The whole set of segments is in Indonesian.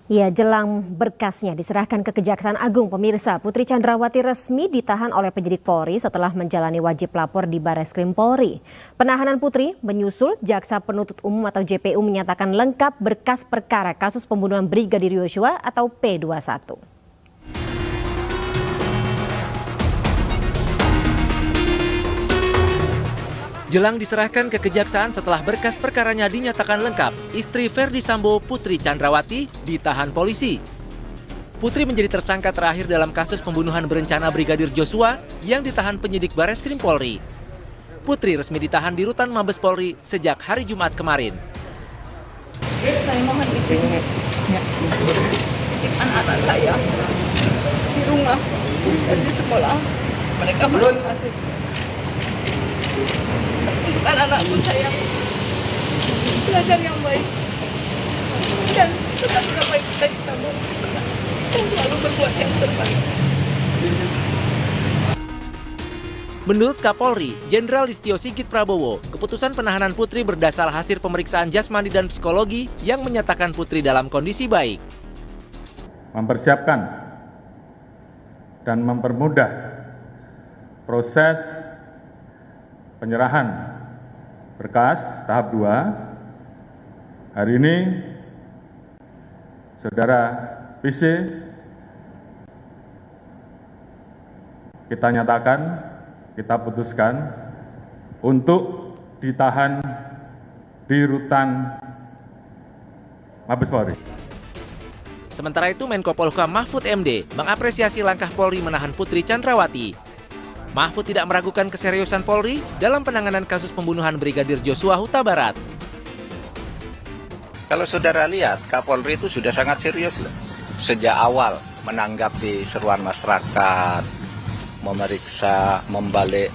Ya, jelang berkasnya diserahkan ke Kejaksaan Agung, pemirsa, Putri Chandrawati resmi ditahan oleh penyidik Polri setelah menjalani wajib lapor di Bareskrim Polri. Penahanan Putri menyusul Jaksa Penuntut Umum atau JPU menyatakan lengkap berkas perkara kasus pembunuhan Brigadir Yosua atau P21. Jelang diserahkan ke Kejaksaan setelah berkas perkaranya dinyatakan lengkap, istri Ferdy Sambo, Putri Chandrawati, ditahan polisi. Putri menjadi tersangka terakhir dalam kasus pembunuhan berencana Brigadir Joshua yang ditahan penyidik Bareskrim Polri. Putri resmi ditahan di Rutan Mabes Polri sejak hari Jumat kemarin. Saya mohon izin titipkan anak saya di rumah dan di sekolah. Mereka belum masih. Bukan anakku sayang, belajar yang baik dan tetap mencapai cita-citamu dan selalu berbuat yang terbaik. Menurut Kapolri, Jenderal Listio Sigit Prabowo, keputusan penahanan Putri berdasar hasil pemeriksaan jasmani dan psikologi yang menyatakan Putri dalam kondisi baik. Mempersiapkan dan mempermudah proses penyerahan berkas tahap 2. Hari ini Saudara PC kita nyatakan, kita putuskan untuk ditahan di Rutan Mabes Polri. Sementara itu Menko Polhukam Mahfud MD mengapresiasi langkah Polri menahan Putri Chandrawati. Mahfud tidak meragukan keseriusan Polri dalam penanganan kasus pembunuhan Brigadir Joshua Huta Barat. Kalau saudara lihat, Kapolri itu sudah sangat serius loh. Sejak awal menanggapi seruan masyarakat, memeriksa, membalik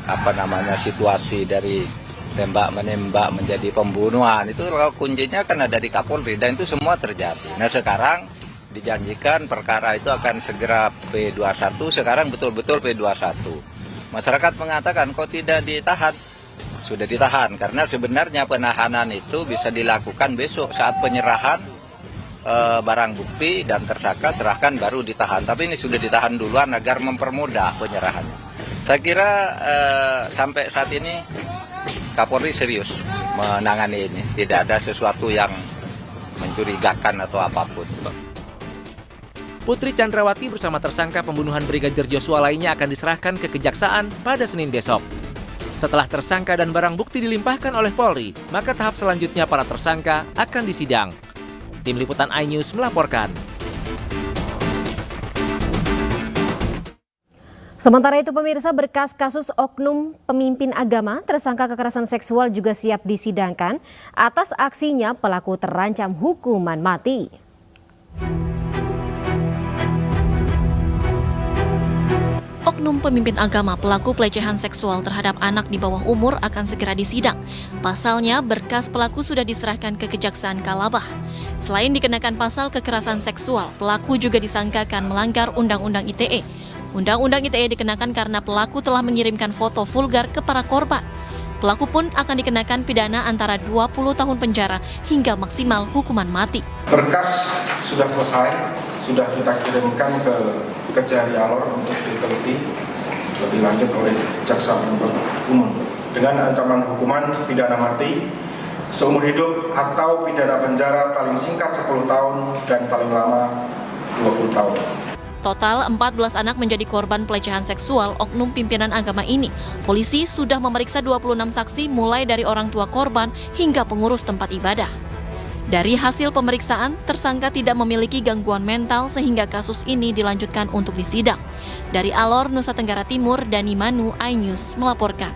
situasi dari tembak-menembak menjadi pembunuhan. Itu kalau kuncinya kan ada di Kapolri dan itu semua terjadi. Nah sekarang dijanjikan perkara itu akan segera P21, sekarang betul-betul P21. Masyarakat mengatakan kok tidak ditahan, sudah ditahan karena sebenarnya penahanan itu bisa dilakukan besok saat penyerahan barang bukti dan tersangka serahkan baru ditahan. Tapi ini sudah ditahan duluan agar mempermudah penyerahannya. Saya kira sampai saat ini Kapolri serius menangani ini, tidak ada sesuatu yang mencurigakan atau apapun. Putri Chandrawati bersama tersangka pembunuhan Brigadir Joshua lainnya akan diserahkan ke Kejaksaan pada Senin besok. Setelah tersangka dan barang bukti dilimpahkan oleh Polri, maka tahap selanjutnya para tersangka akan disidang. Tim Liputan iNews melaporkan. Sementara itu pemirsa, berkas kasus oknum pemimpin agama tersangka kekerasan seksual juga siap disidangkan. Atas aksinya pelaku terancam hukuman mati. Oknum pemimpin agama pelaku pelecehan seksual terhadap anak di bawah umur akan segera disidang. Pasalnya, berkas pelaku sudah diserahkan ke Kejaksaan Kalabah. Selain dikenakan pasal kekerasan seksual, pelaku juga disangkakan melanggar Undang-Undang ITE. Undang-Undang ITE dikenakan karena pelaku telah mengirimkan foto vulgar ke para korban. Pelaku pun akan dikenakan pidana antara 20 tahun penjara hingga maksimal hukuman mati. Berkas sudah selesai, sudah kita kirimkan ke Kejari Alor untuk diteliti lebih lanjut oleh Jaksa Penuntut Umum dengan ancaman hukuman pidana mati seumur hidup atau pidana penjara paling singkat 10 tahun dan paling lama 20 tahun. Total 14 anak menjadi korban pelecehan seksual oknum pimpinan agama ini. Polisi sudah memeriksa 26 saksi mulai dari orang tua korban hingga pengurus tempat ibadah. Dari hasil pemeriksaan, tersangka tidak memiliki gangguan mental sehingga kasus ini dilanjutkan untuk disidang. Dari Alor, Nusa Tenggara Timur, Dani Manu, iNews melaporkan.